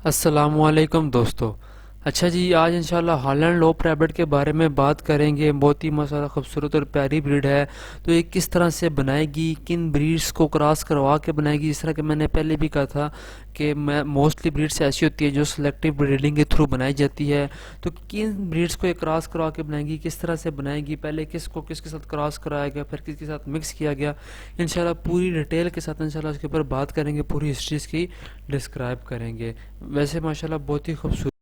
السلام علیکم دوستو. اچھا جی، آج انشاءاللہ ہالینڈ لوپ ریبٹ کے بارے میں بات کریں گے. بہت ہی ماشاءاللہ خوبصورت اور پیاری بریڈ ہے. تو یہ کس طرح سے بنائے گی، کن بریڈز کو کراس کروا کے بنائے گی. جس طرح کہ میں نے پہلے بھی کہا تھا کہ موسٹلی بریڈس ایسی ہوتی ہے جو سلیکٹیو بریڈنگ کے تھرو بنائی جاتی ہے. تو کن بریڈس کو یہ کراس کروا کے بنائے گی، کس طرح سے بنائے گی، پہلے کس کو کس کے ساتھ کراس کرایا گیا، پھر کس کے ساتھ مکس کیا گیا. انشاءاللہ پوری ڈیٹیل کے ساتھ انشاءاللہ اس کے اوپر بات کریں گے، پوری ہسٹریز کی ڈسکرائب کریں گے. ویسے ماشاءاللہ بہت ہی خوبصورت.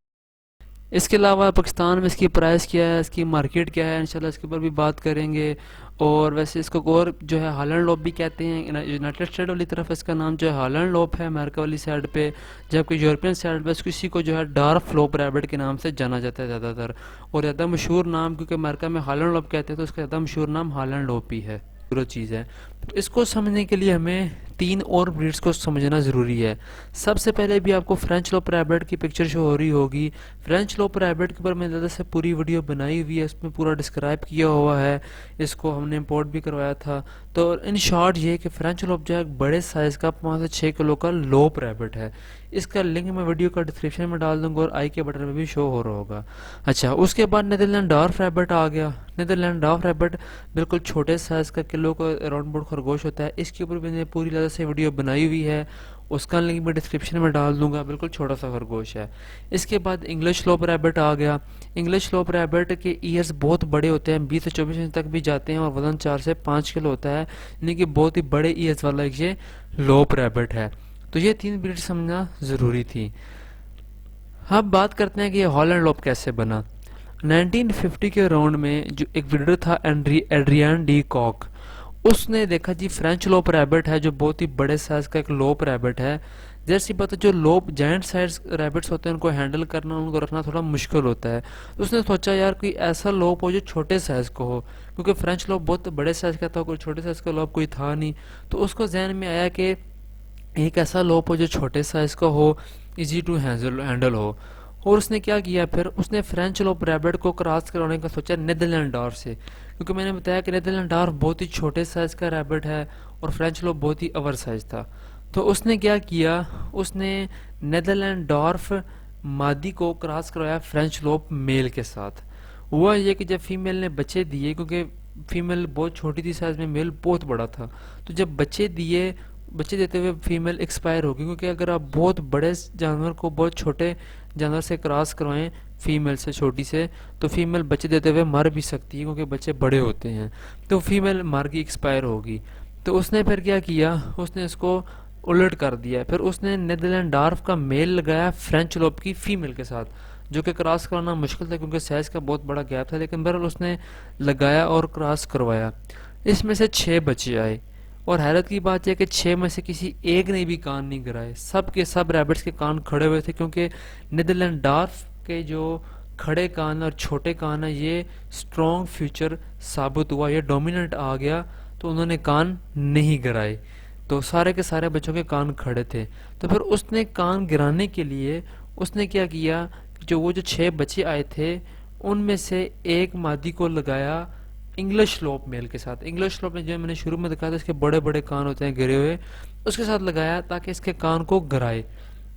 اس کے علاوہ پاکستان میں اس کی پرائس کیا ہے، اس کی مارکیٹ کیا ہے، انشاءاللہ اس کے اوپر بھی بات کریں گے. اور ویسے اس کو اور جو ہے ہالینڈ لوپ بھی کہتے ہیں. یونائٹڈ اسٹیٹ والی طرف اس کا نام جو ہے ہالینڈ لوپ ہے، امریکہ والی سائڈ پہ. جبکہ یورپین سائڈ پہ کسی کو جو ہے ڈارف لوپ ریبٹ کے نام سے جانا جاتا ہے زیادہ تر. اور زیادہ مشہور نام، کیونکہ امریکہ میں ہالینڈ لوپ کہتے ہیں تو اس کا زیادہ مشہور نام ہالینڈ لوپ ہی ہے. ضرورت چیز ہے. تو اس کو سمجھنے کے لیے ہمیں تین اور بریڈس کو سمجھنا ضروری ہے. سب سے پہلے بھی آپ کو فرینچ لوپ ریبٹ کی پکچر شو ہو رہی ہوگی. فرینچ لوپ ریبٹ کے اوپر میں زیادہ سے پوری ویڈیو بنائی ہوئی ہے، اس میں پورا ڈسکرائب کیا ہوا ہے. اس کو ہم نے امپورٹ بھی کروایا تھا. تو ان شارٹ یہ کہ فرینچ لوپ جو ہے ایک بڑے سائز کا 5 سے 6 کلو کا لوپ ریبٹ ہے. اس کا لنک میں ویڈیو کا ڈسکرپشن میں ڈال دوں گا اور آئی کے بٹن میں بھی شو ہو رہا ہوگا. اچھا، اس کے بعد نیدرلینڈ ڈارف ریبٹ آ گیا. نیدرلینڈ ڈارف ریبٹ بالکل چھوٹے سائز کا، کلو کا اراؤنڈ بوٹ خرگوش ہوتا ہے. اس کے اوپر بھی میں نے پوری طرح سے ویڈیو بنائی ہوئی ہے، اس کا لنک میں ڈسکرپشن میں ڈال دوں گا. بالکل چھوٹا سا خرگوش ہے. اس کے بعد انگلش لوپ ریبٹ آ گیا. انگلش لوپ ریبٹ کے ایئرز بہت بڑے ہوتے ہیں، 20 سے 24 انچ تک بھی جاتے ہیں، اور وزن 4 سے 5 کلو ہوتا ہے. یعنی کہ بہت ہی بڑے ایئرز والا یہ لوپ ریبٹ ہے. تو یہ تین بریڈ سمجھنا ضروری تھی. اب بات کرتے ہیں کہ یہ ہالینڈ لوپ کیسے بنا. 1950 کے راؤنڈ میں جو ایک بریڈر تھا ایڈریان ڈی کاک، اس نے دیکھا جی فرینچ لوپ ریبٹ ہے جو بہت ہی بڑے سائز کا ایک لوپ ریبٹ ہے. جیسی بات ہے، جو لوپ جائنٹ سائز ریبٹس ہوتے ہیں ان کو ہینڈل کرنا، ان کو رکھنا تھوڑا مشکل ہوتا ہے. تو اس نے سوچا یار کوئی ایسا لوپ ہو جو چھوٹے سائز کو ہو، کیونکہ فرینچ لوپ بہت بڑے سائز کا تھا، کوئی چھوٹے سائز کا لوپ کوئی تھا نہیں. تو اس کو ذہن میں آیا کہ ایک ایسا لوپ ہو جو چھوٹے سائز کا ہو، ایزی ٹو ہینڈل ہو. اور اس نے کیا کیا، پھر اس نے فرینچ لوپ ریبٹ کو کراس کرانے کا سوچا نیدرلینڈ ڈارف سے. کیونکہ میں نے بتایا کہ نیدرلینڈ ڈارف بہت ہی چھوٹے سائز کا ریبٹ ہے اور فرینچ لوپ بہت ہی اوور سائز تھا. تو اس نے کیا کیا، اس نے نیدرلینڈ ڈارف مادی کو کراس کروایا فرینچ لوپ میل کے ساتھ. ہوا یہ کہ جب فیمیل نے بچے دیے، کیونکہ فیمیل بہت چھوٹی تھی سائز میں، میل بہت بڑا تھا، تو جب بچے دیے، بچے دیتے ہوئے فیمیل ایکسپائر ہوگی. کیونکہ اگر آپ بہت بڑے جانور کو بہت چھوٹے جانور سے کراس کروائیں، فیمیل سے چھوٹی سے، تو فیمیل بچے دیتے ہوئے مر بھی سکتی ہے، کیونکہ بچے بڑے ہوتے ہیں. تو فیمیل مر گئی، ایکسپائر ہوگی. تو اس نے پھر کیا کیا، اس نے اس کو الٹ کر دیا. پھر اس نے نیدرلینڈ ڈارف کا میل لگایا فرینچ لوپ کی فیمیل کے ساتھ، جو کہ کراس کرانا مشکل تھا کیونکہ سائز کا بہت بڑا گیپ تھا. لیکن بہرحال اس نے لگایا اور کراس کروایا. اس میں سے 6 بچے آئے. اور حیرت کی بات یہ کہ 6 میں سے کسی ایک نے بھی کان نہیں گرائے. سب کے سب ریبٹس کے کان کھڑے ہوئے تھے، کیونکہ نیدرلینڈ ڈارف کے جو کھڑے کان اور چھوٹے کان ہیں، یہ اسٹرانگ فیچر ثابت ہوا، یہ ڈومیننٹ آ گیا. تو انہوں نے کان نہیں گرائے، تو سارے کے سارے بچوں کے کان کھڑے تھے. تو پھر اس نے کان گرانے کے لیے اس نے کیا کیا، وہ جو 6 بچے آئے تھے ان میں سے ایک مادی کو لگایا انگلش لوپ میل کے ساتھ. انگلش لوپ میں جو میں نے شروع میں دکھایا تھا، اس کے بڑے بڑے کان ہوتے ہیں گرے ہوئے، اس کے ساتھ لگایا تاکہ اس کے کان کو گرائے.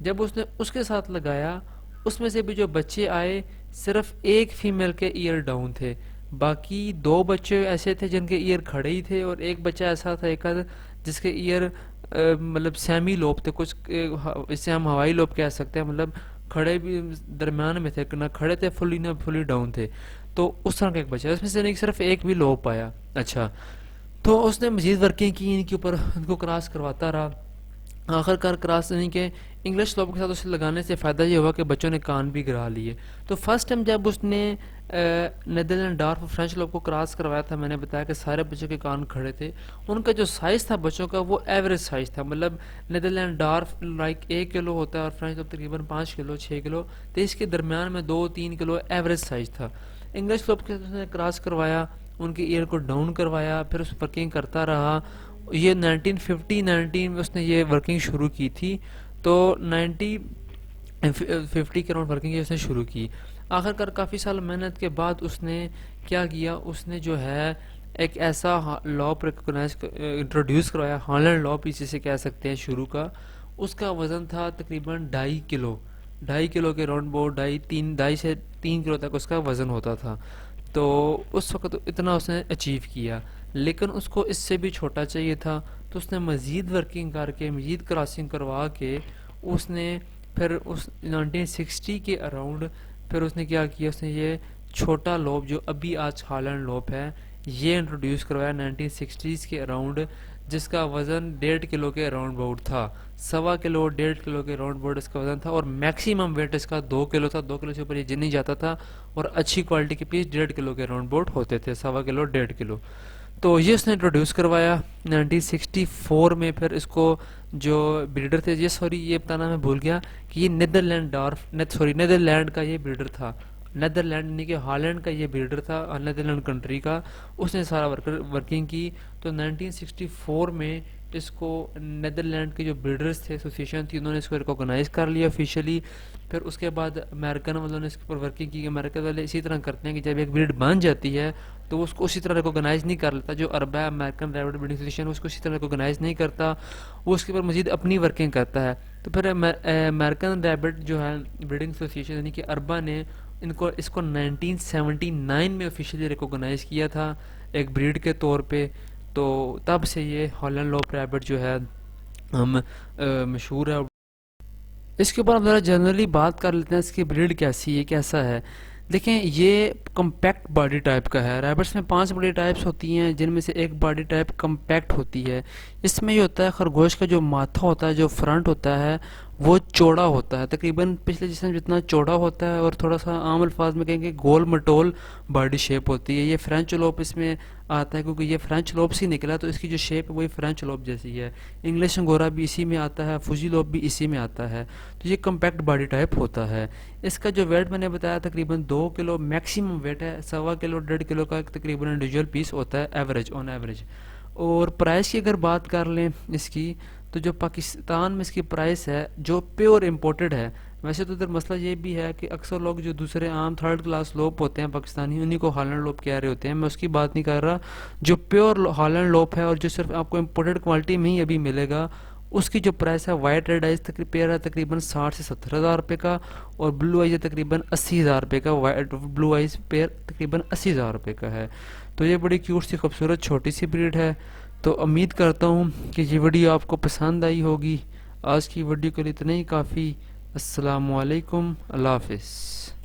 جب اس نے اس کے ساتھ لگایا، اس میں سے بھی جو بچے آئے صرف ایک فیمیل کے ایئر ڈاؤن تھے، باقی 2 بچے ایسے تھے جن کے ایئر کھڑے ہی تھے، اور ایک بچہ ایسا تھا ایک جس کے ایئر مطلب سیمی لوپ تھے، کچھ اس سے ہم ہوائی لوپ کہہ سکتے ہیں، مطلب کھڑے بھی درمیان میں تھے، نہ کھڑے تھے فلی نہ فلی ڈاؤن تھے. تو اس طرح کا ایک بچہ، اس میں سے صرف ایک بھی لوپ آیا. اچھا، تو اس نے مزید ورکنگ کی ان کے اوپر، ان کو کراس کرواتا رہا. آخر کار کراس نہیں کہ انگلش لوپ کے ساتھ اسے لگانے سے فائدہ یہ ہوا کہ بچوں نے کان بھی گرا لیے. تو فرسٹ ٹائم جب اس نے نیدرلینڈ ڈارف اور فرینچ لوپ کو کراس کروایا تھا، میں نے بتایا کہ سارے بچوں کے کان کھڑے تھے. ان کا جو سائز تھا بچوں کا وہ ایوریج سائز تھا، مطلب نیدرلینڈ ڈارف لائک 1 کلو ہوتا ہے اور فرینچ لوپ تقریباً 5 کلو 6 کلو، تو اس کے درمیان میں 2-3 کلو ایوریج سائز تھا. انگلش لوپ کے ساتھ نے کراس کروایا، ان کے ایئر کو ڈاؤن کروایا، پھر اس ورکنگ کرتا رہا. یہ 1950 میں اس نے یہ ورکنگ شروع کی تھی. تو 1950 کے اراؤنڈ ورکنگ اس نے شروع کی. آخر کار کافی سال محنت کے بعد اس نے کیا کیا، اس نے جو ہے ایک ایسا لوپ انٹروڈیوس کروایا، ہالینڈ لوپ اسے سے کہہ سکتے ہیں شروع کا. اس کا وزن تھا تقریباً 2.5 کلو. 2.5 کلو کے راؤنڈ بورڈ 2.5 سے 3 کلو تک اس کا وزن ہوتا تھا. تو اس وقت اتنا اس نے اچیو کیا، لیکن اس کو اس سے بھی چھوٹا چاہیے تھا. تو اس نے مزید ورکنگ کر کے، مزید کراسنگ کروا کے، اس نے پھر اس 1960 کے اراؤنڈ پھر اس نے کیا کیا، اس نے یہ چھوٹا لوب جو ابھی آج ہالینڈ لوپ ہے یہ انٹروڈیوس کروایا 1960s کے اراؤنڈ، جس کا وزن 1.5 کلو کے اراؤنڈ باؤٹ تھا. 1.25 کلو 1.5 کلو کے راؤنڈ بورڈ اس کا وزن تھا، اور میکسیمم ویٹ اس کا 2 کلو تھا. 2 کلو سے اوپر یہ نہیں جاتا تھا، اور اچھی کوالٹی کے پیس 1.5 کلو کے راؤنڈ بورڈ ہوتے تھے. 1.25 کلو 1.5 کلو. تو یہ اس نے انٹروڈیوس کروایا 1964 میں. پھر اس کو جو بریڈر تھے، یہ بتانا میں بھول گیا کہ یہ نیدرلینڈ کا یہ بریڈر تھا. نیدرلینڈ یعنی کہ ہالینڈ کا یہ بریڈر تھا، نیدرلینڈ کنٹری کا. اس نے سارا ورکنگ کی. تو 1964 میں اس کو نیدرلینڈ کے جو بریڈرز تھے، ایسوسیشن تھی، انہوں نے اس کو ریکوگنائز کر لیا آفیشیلی. پھر اس کے بعد امریکن والوں نے اس کے اوپر ورکنگ کی. امریکہ والے اسی طرح کرتے ہیں کہ جب ایک بریڈ بن جاتی ہے تو وہ اس کو اسی طرح ریکوگنائز نہیں کر لیتا. جو اربا امریکن ریبٹ بریڈنگ ایسوسیشن اس کو اسی طرح ریکوگنائز نہیں کرتا، وہ اس کے اوپر مزید اپنی ورکنگ کرتا ہے. تو پھر امریکن ریبٹ جو ہے بریڈنگ ایسوسیشن یعنی کہ اربا نے اس کو 1979 میں آفیشیلی ریکوگنائز کیا تھا ایک بریڈ کے طور پہ. تو تب سے یہ ہالینڈ لوپ ریبٹ جو ہے ہم مشہور ہے. اس کے اوپر ہم ذرا جنرلی بات کر لیتے ہیں اس کی بریڈ کیسی ہے، کیسا ہے. دیکھیں یہ کمپیکٹ باڈی ٹائپ کا ہے. ریبٹس میں 5 باڈی ٹائپس ہوتی ہیں، جن میں سے ایک باڈی ٹائپ کمپیکٹ ہوتی ہے. اس میں یہ ہوتا ہے خرگوش کا جو ماتھا ہوتا ہے، جو فرنٹ ہوتا ہے وہ چوڑا ہوتا ہے، تقریباً پچھلے جسم جتنا چوڑا ہوتا ہے، اور تھوڑا سا عام الفاظ میں کہیں گے گول مٹول باڈی شیپ ہوتی ہے. یہ فرینچ لوپ اس میں آتا ہے کیونکہ یہ فرینچ لوپ سے نکلا، تو اس کی جو شیپ ہے وہی فرینچ لوپ جیسی ہے. انگلش انگورا بھی اسی میں آتا ہے، فوجی لوپ بھی اسی میں آتا ہے. تو یہ کمپیکٹ باڈی ٹائپ ہوتا ہے. اس کا جو ویٹ میں نے بتایا تقریباً 2 کلو میکسیمم ویٹ ہے. 1.25 کلو 1.5 کلو کا تقریباً انڈیویجول پیس ہوتا ہے ایوریج آن ایوریج. اور پرائس کی اگر بات کر لیں اس کی، تو جو پاکستان میں اس کی پرائس ہے جو پیور امپورٹڈ ہے. ویسے تو ادھر مسئلہ یہ بھی ہے کہ اکثر لوگ جو دوسرے عام تھرڈ کلاس لوپ ہوتے ہیں پاکستانی، انہی کو ہالینڈ لوپ کہہ رہے ہوتے ہیں. میں اس کی بات نہیں کر رہا. جو پیور ہالینڈ لوپ ہے اور جو صرف آپ کو امپورٹڈ کوالٹی میں ہی ابھی ملے گا، اس کی جو پرائس ہے وائٹ ریڈ آئز پیئر ہے تقریباً 60 سے 70 ہزار روپے کا، اور بلو آئیز ہے تقریباً 80 ہزار روپے کا. وائٹ بلو آئیز پیئر تقریباً 80 ہزار روپے کا ہے. تو یہ بڑی کیوٹ سی خوبصورت چھوٹی سی بریڈ ہے. تو امید کرتا ہوں کہ یہ ویڈیو آپ کو پسند آئی ہوگی. آج کی ویڈیو کے لیے اتنا ہی کافی. السلام علیکم، اللہ حافظ.